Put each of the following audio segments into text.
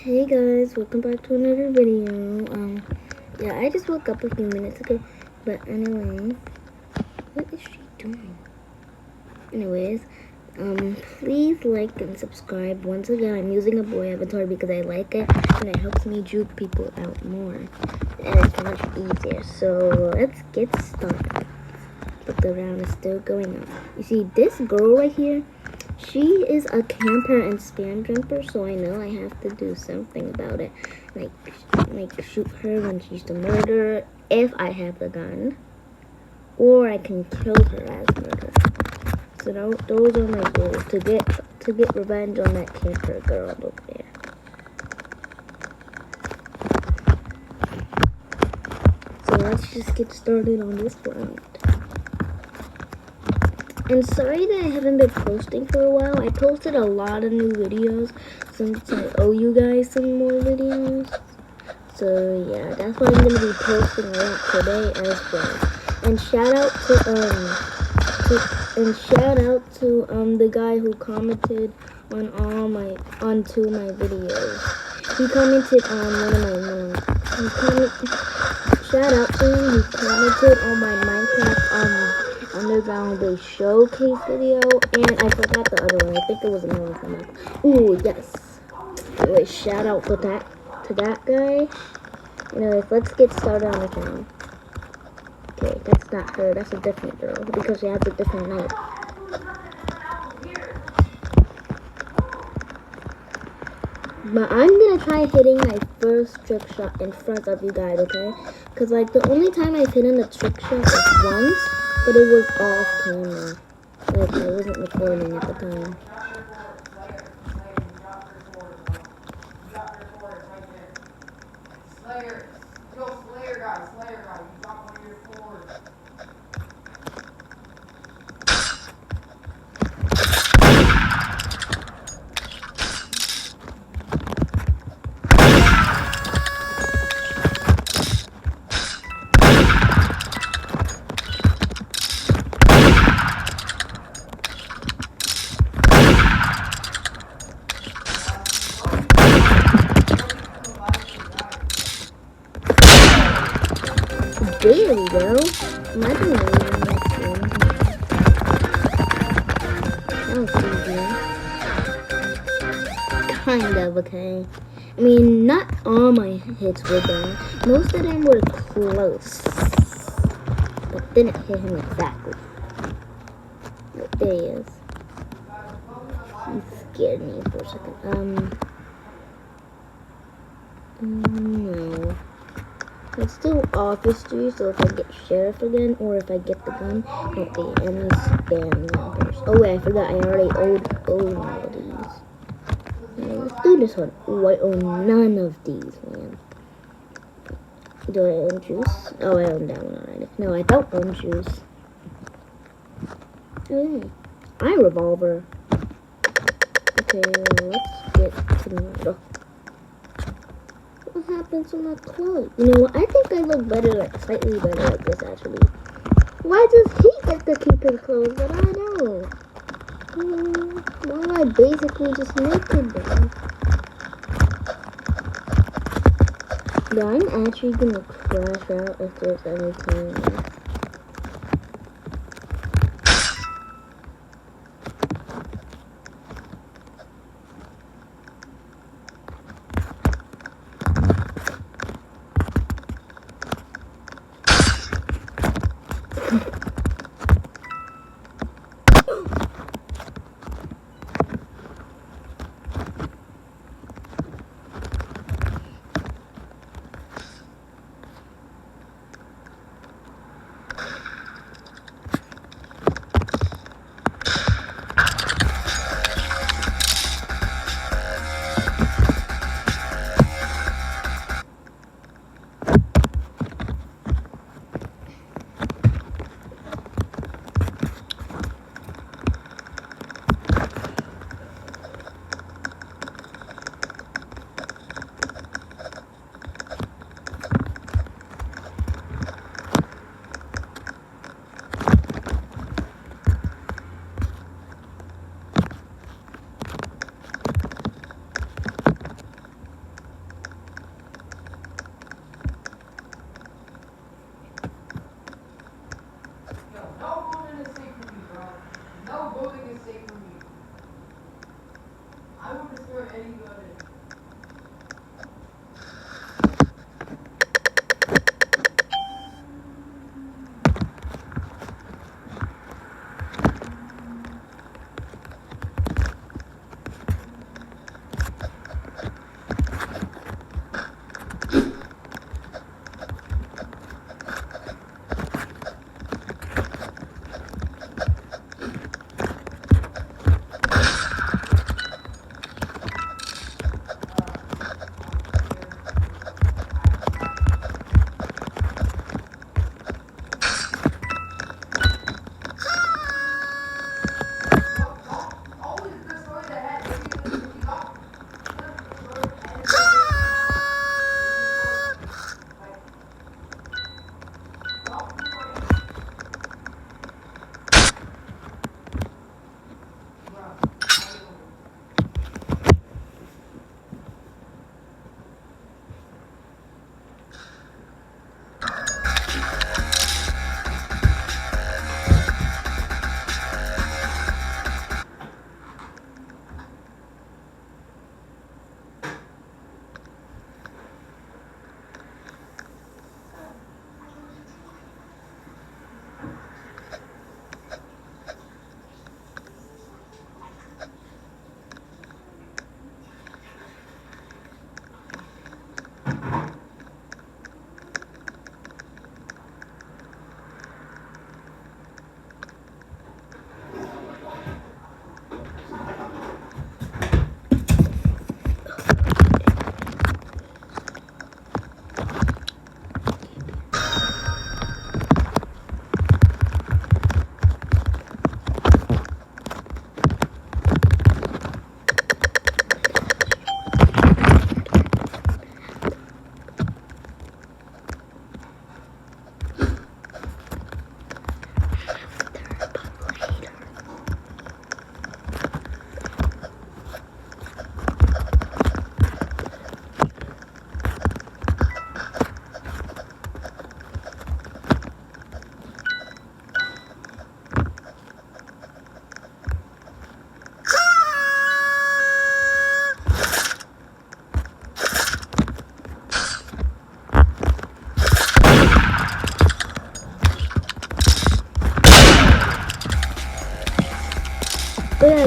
Hey guys, welcome back to another video. Yeah, I just woke up a few minutes ago, but anyway, what is she doing? Anyways, please like and subscribe. Once again, I'm using a boy avatar because I like it and it helps me juke people out more, and it's much easier. So let's get started. But the round is still going on. You see, this girl right here. She is a camper and spam jumper, so I know I have to do something about it. Like shoot her when she's the murderer if I have the gun. Or I can kill her as murder. So those are my goals to get revenge on that camper girl over there. So let's just get started on this round. And sorry that I haven't been posting for a while. I posted a lot of new videos since I owe you guys some more videos. So yeah, that's why I'm gonna be posting a lot today as well. And shout out to the guy who commented onto my videos. He commented on shout out to him. He commented on my Minecraft Underground Base Showcase video, and I forgot the other one. I think it was another one. Ooh, yes. Anyway, shout out to that guy. Anyways, let's get started on the channel. Okay, that's not her. That's a different girl because she has a different name. But I'm gonna try hitting my first trick shot in front of you guys, okay? Because like the only time I've hit a trick shot was once, but it was off camera. Like I wasn't recording at the time. Slayer guy, you got one of your fours. There we go. Imagine that was easy. Kind of, okay. I mean, not all my hits were down. Most of them were close. But didn't hit him exactly. Oh, there he is. He scared me for a second. No. Let's do Office 3, so if I get Sheriff again, or if I get the gun, won't be any spam numbers. Oh wait, I forgot I already owed all of these. Yeah, let's do this one. Oh, I own none of these, man. Do I own Juice? Oh, I own that one already. No, I don't own Juice. Oh, I Revolver. Okay, let's get to the middle. What happened to my clothes? You know what? I think I look better, like slightly better like this actually. Why does he get to keep his clothes, but I don't? Why am I basically just naked then? Yeah, I'm actually gonna crash out if there's anything.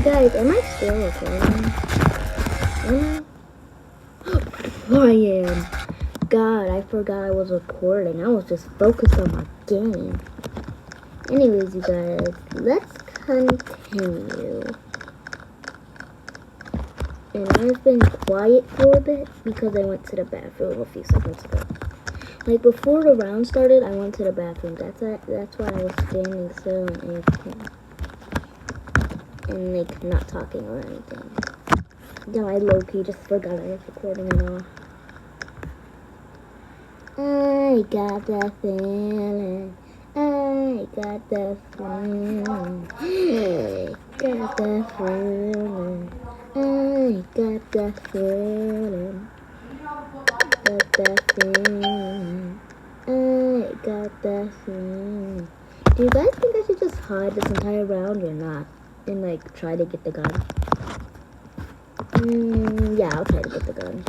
guys, am I still recording? Am I? I am. God, I forgot I was recording. I was just focused on my game. Anyways, you guys, let's continue. And I've been quiet for a bit because I went to the bathroom a few seconds ago. Like before the round started, I went to the bathroom. That's why I was standing still and AFK. And like not talking or anything. Yeah, I low-key just forgot I was recording and all. I got that feeling. I got that feeling. I got that feeling. I got that feeling. Got that feeling. I got that feeling. Do you guys think I should just hide this entire round or not? And like try to get the gun? Yeah, I'll try to get the gun.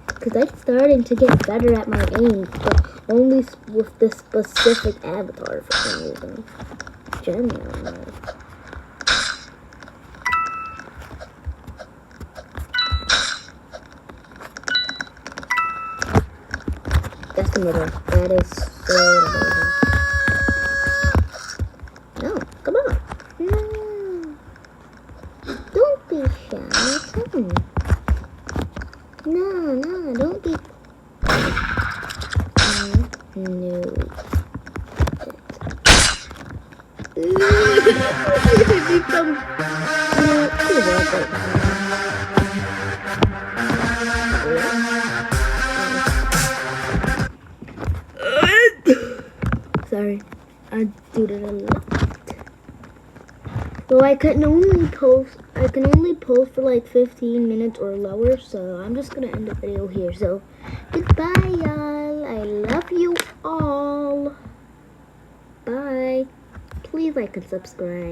Because I'm starting to get better at my aim, but only with this specific avatar for some reason. Genuinely. That's the middle. That is so amazing. No, come on. No. Don't be shy. Come on. No, don't be. No. Sorry, I did it a lot. So I can only post for like 15 minutes or lower, so I'm just gonna end the video here. So goodbye, y'all. I love you all. Bye. Please like and subscribe.